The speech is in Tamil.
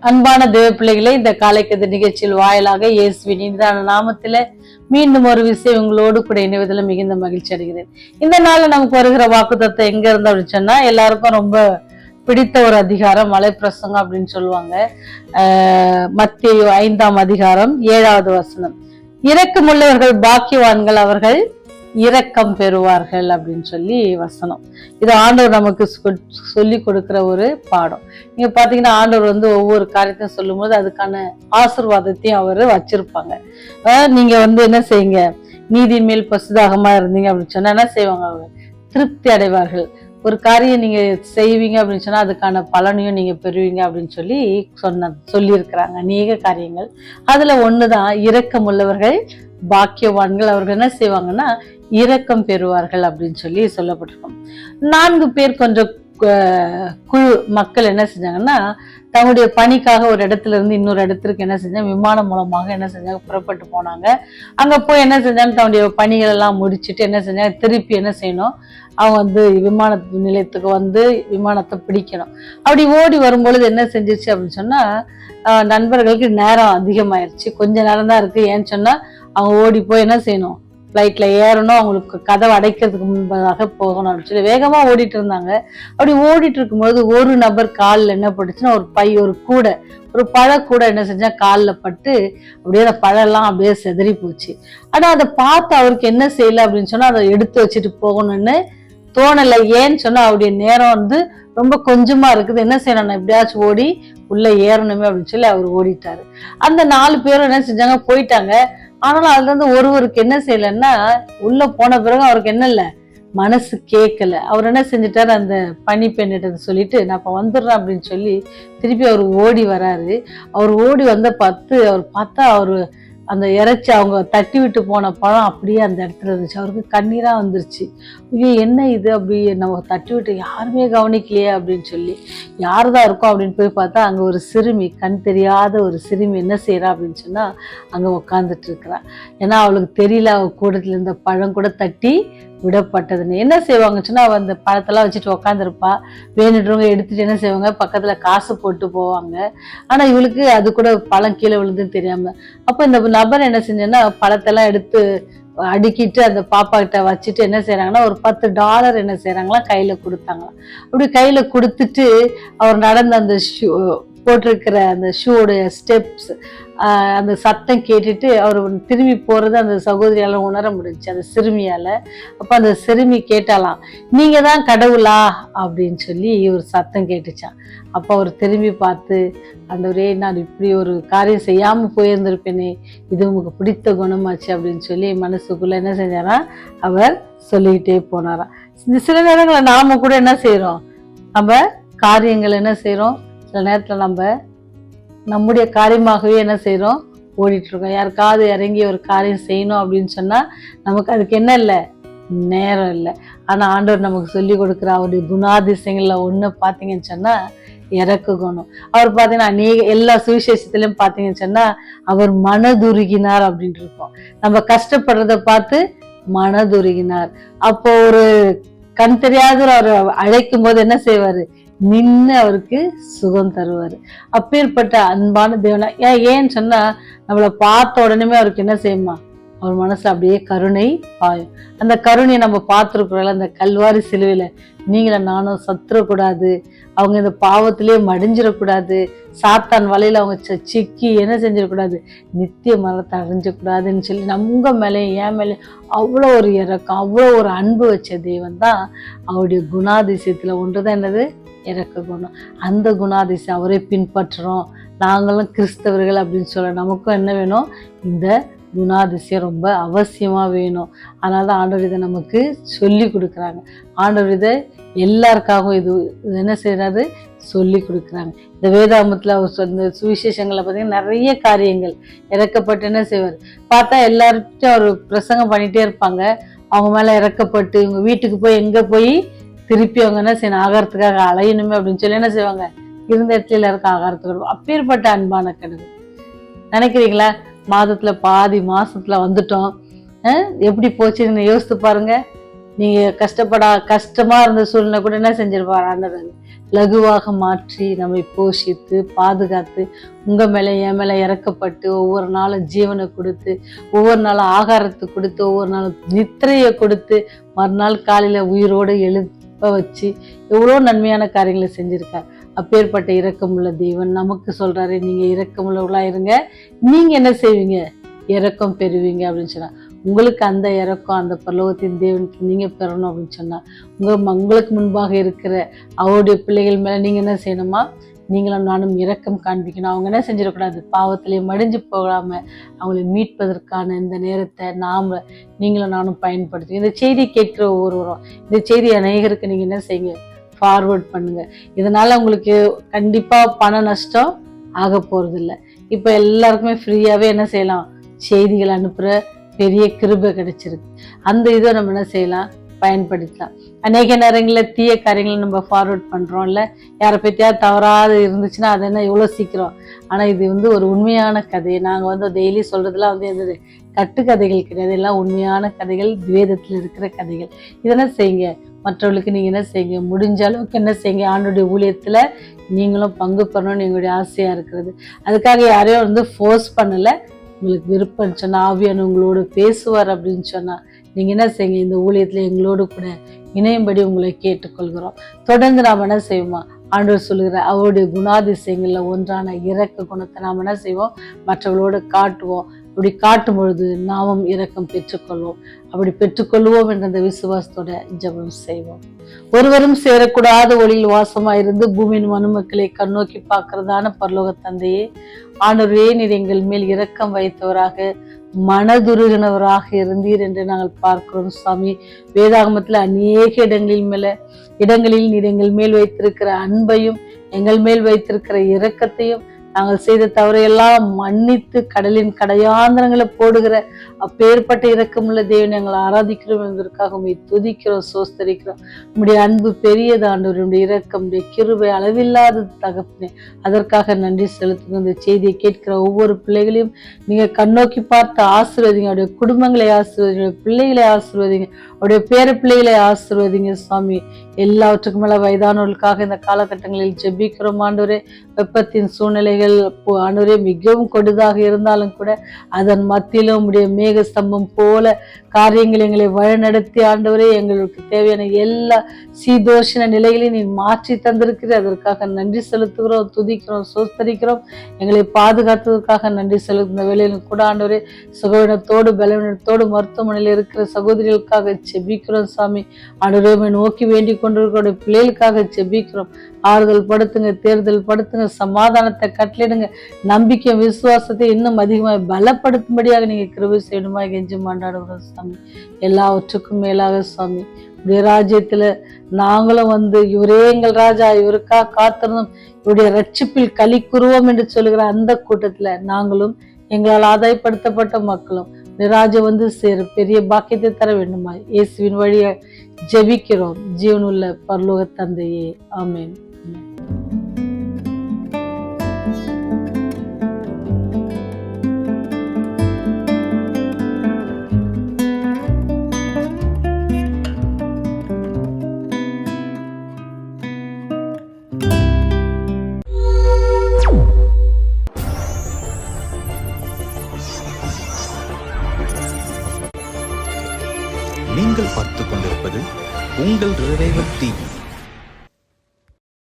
அன்பான தேவ பிள்ளைகளே, இந்த காலைக்கது நிகழ்ச்சியில் வாயிலாக இயேசுவின் இனிதான நாமத்தில மீண்டும் ஒரு விஷயம் உங்களோடு கூட இணைவதில் மிகுந்த மகிழ்ச்சி அடைகிறேன். இந்த நாள்ல நமக்கு வருகிற வாக்குத்தத்தம் எங்க இருந்து அப்படின்னு சொன்னா, எல்லாருக்கும் ரொம்ப பிடித்த ஒரு அதிகாரம் மலைப்பிரசங்கம் அப்படின்னு சொல்லுவாங்க. மத்தேயு 5ஆம் அதிகாரம் 7வது வசனம். இரக்கமுள்ளவர்கள் பாக்கியவான்கள், அவர்கள் இரக்கம் பெறுவார்கள் அப்படின்னு சொல்லி வசனம். இது ஆண்டவர் நமக்கு சொல்லி கொடுக்கிற ஒரு பாடம். நீங்க பாத்தீங்கன்னா ஆண்டவர் ஒவ்வொரு காரியத்தையும் சொல்லும் போது அதுக்கான ஆசீர்வாதத்தையும் அவர் வச்சிருப்பாங்க. நீங்க என்ன செய்யுங்க, நீதியின் மேல் பசுதாகமா இருந்தீங்க அப்படின்னு சொன்னா என்ன செய்வாங்க, அவங்க திருப்தி அடைவார்கள். ஒரு காரியம் நீங்க செய்வீங்க அப்படின்னு சொன்னா அதுக்கான பலனையும் நீங்க பெறுவீங்க அப்படின்னு சொல்லி இருக்கிறாங்க அநேக காரியங்கள். அதுல ஒண்ணுதான் இரக்கம் உள்ளவர்கள் பாக்கியவான்கள், அவர்கள் என்ன செய்வாங்கன்னா இரக்கம் பெறுவார்கள் அப்படின்னு சொல்லி சொல்லப்பட்டிருக்கும். 4 பேர் கொஞ்சம் குழு மக்கள் என்ன செஞ்சாங்கன்னா, தங்களுடைய பணிக்காக ஒரு இடத்துல இருந்து இன்னொரு இடத்திற்கு என்ன செஞ்சாங்க, விமானம் மூலமாக என்ன செஞ்சாங்க, புறப்பட்டு போனாங்க. அங்க போய் என்ன செஞ்சாங்க, தன்னுடைய பணிகள் எல்லாம் முடிச்சுட்டு என்ன செஞ்சாங்க, திருப்பி என்ன செய்யணும், அவங்க விமான நிலையத்துக்கு விமானத்தை பிடிக்கணும். அப்படி ஓடி வரும்பொழுது என்ன செஞ்சிருச்சு அப்படின்னு சொன்னா, நண்பர்களுக்கு நேரம் அதிகமாயிருச்சு. கொஞ்ச நேரம் தான் இருக்கு. ஏன்னு சொன்னா அவங்க ஓடி போய் என்ன செய்யணும், ஃப்ளைட்ல ஏறணும், அவங்களுக்கு கதவை அடைக்கிறதுக்கு முன்பதாக போகணும் அப்படின்னு சொல்லி வேகமா ஓடிட்டு இருந்தாங்க. அப்படி ஓடிட்டு இருக்கும்போது ஒரு நபர் காலில் என்ன பட்டுச்சுன்னா, ஒரு பை, ஒரு கூடை, ஒரு பழக்கூடை என்ன செஞ்சா காலில் பட்டு அப்படியே அந்த பழம்லாம் அப்படியே செதறி போச்சு. ஆனா அதை பார்த்து அவருக்கு என்ன செய்யல அப்படின்னு சொன்னா, அதை எடுத்து வச்சுட்டு போகணும்னு தோணலை. ஏன்னு சொன்னா அவருடைய நேரம் ரொம்ப கொஞ்சமா இருக்குது. என்ன செய்யணும், எப்படியாச்சும் ஓடி உள்ள ஏறணுமே அப்படின்னு சொல்லி அவர் ஓடிட்டாரு. அந்த 4 பேரும் என்ன செஞ்சாங்க, போயிட்டாங்க. ஆனாலும் அதுல ஒருவருக்கு என்ன செய்யலன்னா, உள்ள போன பிறகு அவருக்கு என்ன இல்ல, மனசு கேட்கல. அவர் என்ன செஞ்சுட்டாரு, அந்த பணிப்பெண்ணிட்ட சொல்லிட்டு நான் இப்ப வந்துடுறேன் அப்படின்னு சொல்லி திருப்பி அவர் ஓடி வராரு. அவர் ஓடி அவர் பார்த்தா அவரு அந்த இறைச்சி அவங்க தட்டி விட்டு போன பழம் அப்படியே அந்த இடத்துல இருந்துச்சு. அவருக்கு கண்ணீரா வந்துருச்சு. ஐயோ என்ன இது, அப்படி நம்ம தட்டி விட்டு யாருமே கவனிக்கலையே அப்படின்னு சொல்லி, யாருதான் இருக்கும் அப்படின்னு போய் பார்த்தா அங்க ஒரு சிறுமி, கண் தெரியாத ஒரு சிறுமி என்ன செய்யறா அப்படின்னு சொன்னா, அங்க உட்காந்துட்டு இருக்கிறா. ஏன்னா அவளுக்கு தெரியல, அவ கூடத்துல இருந்த பழம் கூட தட்டி விடப்பட்டதுன்னு. என்ன செய்வாங்க சொன்னா, அவ அந்த பழத்தெல்லாம் வச்சுட்டு உட்காந்துருப்பா. வேணுன்றவங்க எடுத்துட்டு என்ன செய்வாங்க, பக்கத்துல காசு போட்டு போவாங்க. ஆனா இவளுக்கு அது கூட பழம் கீழே விழுதுன்னு தெரியாம, அப்ப இந்த நபர் என்ன செஞ்சேன்னா பழத்தெல்லாம் எடுத்து அடுக்கிட்டு அந்த பாப்பா கிட்ட வச்சுட்டு என்ன செய்யறாங்கன்னா, ஒரு $10 என்ன செய்யறாங்களா கையில கொடுத்தாங்களாம். அப்படி கையில கொடுத்துட்டு அவர் நடந்த அந்த போட்டிருக்கிற அந்த ஷூடைய ஸ்டெப்ஸ், அந்த சத்தம் கேட்டுட்டு அவர் திரும்பி போறது அந்த சகோதரியால உணர முடிஞ்சுச்சு, அந்த சிறுமியால. அப்ப அந்த சிறுமி கேட்டாலாம், நீங்க தான் கடவுளா அப்படின்னு சொல்லி ஒரு சத்தம் கேட்டுச்சான். அப்ப அவர் திரும்பி பார்த்து, ஆண்டவரே நான் இப்படி ஒரு காரியம் செய்யாம போயிருந்திருப்பேனே, இது உங்களுக்கு பிடித்த குணமாச்சு அப்படின்னு சொல்லி மனசுக்குள்ள என்ன செஞ்சாரா, அவர் சொல்லிக்கிட்டே போனாராம். இந்த சில நேரங்களை நாம கூட என்ன செய்யறோம், நம்ம காரியங்கள் என்ன செய்யறோம், சில நேரத்துல நம்ம நம்முடைய காரியமாகவே என்ன செய்யறோம், ஓடிட்டு இருக்கோம். யாருக்காவது இறங்கி ஒரு காரியம் செய்யணும் அப்படின்னு சொன்னா நமக்கு அதுக்கு என்ன இல்லை, நேரம் இல்லை. ஆனா ஆண்டவர் நமக்கு சொல்லி கொடுக்குற அவருடைய குணாதிசயங்கள்ல ஒண்ணு பாத்தீங்கன்னு சொன்னா இறக்க குணம். அவர் பாத்தீங்கன்னா எல்லா சுவிசேஷத்திலும் பாத்தீங்கன்னு சொன்னா அவர் மனதுருகினார் அப்படின்னு இருக்கும். நம்ம கஷ்டப்படுறத பார்த்து மனதுருகினார். அப்போ ஒரு கண் தெரியாத அவர் அழைக்கும் போது என்ன செய்வாரு, நின்று அவருக்கு சுகம் தருவாரு. அப்பேற்பட்ட அன்பான தேவனா. ஏன்னு சொன்னா நம்மளை பார்த்த உடனே அவருக்கு என்ன செய்யுமா, அவர் மனசு அப்படியே கருணை பாயும். அந்த கருணையை நம்ம பார்த்துருக்குறோம்ல, அந்த கல்வாரி சிலுவையில நீங்களும் நானும் சத்துறக்கூடாது, அவங்க இந்த பாவத்திலேயே மடிஞ்சிடக்கூடாது, சாத்தான் வலையில அவங்க சிக்கி என்ன செஞ்சிடக்கூடாது, நித்திய மரணத்தை அடைஞ்சக்கூடாதுன்னு சொல்லி நம்ம மேலேயும் என் மேலேயும் அவ்வளோ ஒரு இறக்கம், அவ்வளோ ஒரு அன்பு வச்ச தேவன் தான். அவருடைய குணாதிசயத்துல ஒன்றுதான் என்னது, இறக்க குணம். அந்த குணாதிசயம் அவரை பின்பற்றுறோம், நாங்களும் கிறிஸ்தவர்கள் அப்படின்னு சொல்ல நமக்கும் என்ன வேணும், இந்த குணாதிசயம் ரொம்ப அவசியமா வேணும். அதனாலதான் ஆண்டவர் இதை நமக்கு சொல்லி கொடுக்குறாங்க. ஆண்டவர் இதை எல்லாருக்காகவும் இது என்ன செய்யறாரு, சொல்லி கொடுக்குறாங்க. இந்த வேதாகமத்துல அவர் இந்த சுவிசேஷங்களை பார்த்தீங்கன்னா நிறைய காரியங்கள் இறக்கப்பட்டு என்ன செய்வார், பார்த்தா எல்லார்கிட்டையும் அவர் பிரசங்கம் பண்ணிட்டே இருப்பாங்க. அவங்க மேல இறக்கப்பட்டு இவங்க வீட்டுக்கு போய் எங்க போய் திருப்பி அவங்க என்ன செய்யணும், ஆகாரத்துக்காக அலையணுமே அப்படின்னு சொல்லி என்ன செய்வாங்க, இருந்த இடத்துல இருக்க ஆகாரத்துக்கு. அப்பேற்பட்ட அன்பான கடவுள். நினைக்கிறீங்களா, மாதத்துல பாதி மாசத்துல வந்துட்டோம், எப்படி போச்சுன்னு யோசித்து பாருங்க. நீங்க கஷ்டமா இருந்த சூழ்நிலை கூட என்ன செஞ்சிருப்பார் ஆண்டவர், லகுவாக மாற்றி நம்மை போஷித்து பாதுகாத்து உங்க மேல என் மேல இறக்கப்பட்டு ஒவ்வொரு நாளும் ஜீவனை கொடுத்து, ஒவ்வொரு நாளும் ஆகாரத்தை கொடுத்து, ஒவ்வொரு நாளும் நித்திரையை கொடுத்து, மறுநாள் காலையில உயிரோடு எழுப்ப வச்சு எவ்வளோ நன்மையான காரியங்களை செஞ்சிருக்கார். அப்பேற்பட்ட இரக்கமுள்ள தேவன் நமக்கு சொல்றாரு, நீங்க இரக்கமுள்ளவர்களா இருங்க, நீங்க என்ன செய்வீங்க, இரக்கம் பெறுவீங்க அப்படின்னு சொன்னா. உங்களுக்கு அந்த இரக்கம் அந்த பரலோகத்தின் தேவனுக்கு நீங்க பெறணும் அப்படின்னு சொன்னா, உங்களுக்கு முன்பாக இருக்கிற அவருடைய பிள்ளைகள் மேல நீங்க என்ன செய்யணுமா, நீங்களும் நானும் இரக்கம் காண்பிக்கணும். அவங்க என்ன செஞ்சிடக்கூடாது, பாவத்திலே மடிஞ்சு போகாம அவங்களை மீட்பதற்கான இந்த நேரத்தை நீங்களும் நானும் பயன்படுத்துங்க. இந்த செய்தி கேட்கிற ஒவ்வொருவரும் இந்த செய்தி அநேகருக்கு நீங்க என்ன செய்யுங்க, ஃபார்வர்ட் பண்ணுங்க. இதனால உங்களுக்கு கண்டிப்பா பண நஷ்டம் ஆக போறது இல்லை. இப்ப எல்லாருக்குமே ஃப்ரீயாவே என்ன செய்யலாம், செய்திகள் அனுப்புற பெரிய கிருபை கிடைச்சிருக்கு. அந்த இதை நம்ம என்ன செய்யலாம், பயன்படுத்தலாம். அநேக நேரங்களில் தீய காரியங்களை நம்ம ஃபார்வர்ட் பண்றோம்ல, யாரை பத்தியா தவறாது இருந்துச்சுன்னா அது என்ன எவ்வளோ சீக்கிரம். ஆனா இது ஒரு உண்மையான கதை. நாங்க டெய்லி சொல்றதுலாம் என்னது கட்டுக்கதைகள் கிடையாது, எல்லாம் உண்மையான கதைகள், வேதத்துல இருக்கிற கதைகள். இதெல்லாம் செய்யுங்க, மற்றவர்களுக்கு நீங்க என்ன செய்யுங்க, முடிஞ்ச அளவுக்கு என்ன செய்யுங்க, ஆண்டுடைய ஊழியத்துல நீங்களும் பங்கு பெறணும்னு எங்களுடைய ஆசையா இருக்கிறது. அதுக்காக யாரையும் ஃபோர்ஸ் பண்ணல. உங்களுக்கு விருப்பம் சொன்னா, ஆவியான உங்களோட பேசுவார் அப்படின்னு சொன்னா நீங்க என்ன செய்யுங்க, இந்த ஊழியத்துல எங்களோடு கூட இணையும்படி உங்களை கேட்டுக்கொள்கிறோம். தொடர்ந்து நாம் என்ன செய்வோமா, ஆண்டவர் சொல்லுகிற அவருடைய குணாதிசயங்கள்ல ஒன்றான இரக்க குணத்தை நாம் என்ன செய்வோம், மற்றவர்களோடு காட்டுவோம். அப்படி காட்டும் பொழுது நாமும் இரக்கம் பெற்றுக்கொள்வோம். அப்படி பெற்றுக்கொள்வோம் என்ற அந்த விசுவாசத்தோட ஜெபம் செய்வோம். ஒருவரும் சேரக்கூடாத ஒளியில் வாசமாயிருந்து பூமியின் மனுமக்களை கண்ணோக்கி பார்க்கிறதான பரலோக தந்தையே, ஆண்டவரே, நீர் எங்கள் மேல் இரக்கம் வைத்தவராக மனதுருகினவராக இருந்தீர் என்று நாங்கள் பார்க்கிறோம் சுவாமி. வேதாகமத்துல அநேக இடங்களில் நீர் எங்கள் மேல் வைத்திருக்கிற அன்பையும் எங்கள் மேல் வைத்திருக்கிற இரக்கத்தையும், நாங்கள் செய்த தவறையெல்லாம் மன்னித்து கடலின் கடையாந்திரங்களை போடுகிற அப்பேற்பட்ட இரக்கமுள்ள தேவனை நாங்கள் ஆராதிக்கிறோம். என்பதற்காக உம்மை துதிக்கிறோம், சோஸ்தரிக்கிறோம். உம்முடைய அன்பு பெரியது ஆண்டவர், உம்முடைய இரக்கம், உம்முடைய கிருபை அளவில்லாத தகப்பனே, அதற்காக நன்றி செலுத்துங்க. இந்த செய்தியை கேட்கிற ஒவ்வொரு பிள்ளைகளையும் நீங்க கண்ணோக்கி பார்த்து ஆசீர்வதிங்க. அவருடைய குடும்பங்களை ஆசீர்வதிங்க, பிள்ளைகளை ஆசீர்வதிங்க, அவருடைய பேர பிள்ளைகளை ஆசீர்வதிங்க சுவாமி. எல்லாவற்றுக்கும் மேல வயதானவர்களுக்காக இந்த காலகட்டங்களில் ஜெபிக்கிறோம் ஆண்டவரே. வெப்பத்தின் சூழ்நிலைகள் ஆண்டவரே மிகவும் கொடுதாக இருந்தாலும் கூட அதன் மத்தியிலும் உடைய மேக ஸ்தம்பம் போல காரியங்கள் எங்களை வழிநடத்தி ஆண்டவரே எங்களுக்கு தேவையான எல்லா சீதோஷண நிலைகளையும் நீ மாற்றி தந்திருக்கிற, அதற்காக நன்றி செலுத்துகிறோம், துதிக்கிறோம், சோஸ்தரிக்கிறோம். எங்களை பாதுகாத்ததற்காக நன்றி செலுத்தும் வேலையிலும் கூட ஆண்டவரே சுகவீனத்தோடு பலவீனத்தோடு மருத்துவமனையில் இருக்கிற சகோதரிகளுக்காக செபிக்கிறோம் சாமி. ஆண்டவரை நோக்கி வேண்டிக் கொண்டிருக்கிற பிள்ளைகளுக்காக செபிக்கிறோம். ஆறுதல் படுத்துங்க, தேர்தல் படுத்துங்க, சமாதானத்தை கட்டளிடுங்க, நம்பிக்கை விசுவாசத்தை இன்னும் அதிகமாக பலப்படுத்தும்படியாக நீங்க கிருபை செய்யணுமா கெஞ்சி மாண்டாடுகிறோம் சாமி. எல்லாவற்றுக்கும் மேலாக சுவாமி, உடைய ராஜ்யத்துல நாங்களும் இவரே எங்கள் ராஜா, இவருக்காக காத்திருந்தோம், இவருடைய ரட்சிப்பில் களி கூறுவோம் என்று சொல்லுகிற அந்த கூட்டத்துல நாங்களும் எங்களால் ஆதாயப்படுத்தப்பட்ட மக்களும் ராஜ்யம் சேர பெரிய பாக்கியத்தை தர வேண்டுமா இயேசுவின் வழியை ஜெபிக்கிறோம் ஜீவனுள்ள பரலோக தந்தையே, ஆமென். நீங்கள் பார்த்துக் கொண்டிருப்பது உங்கள் ரேவதி.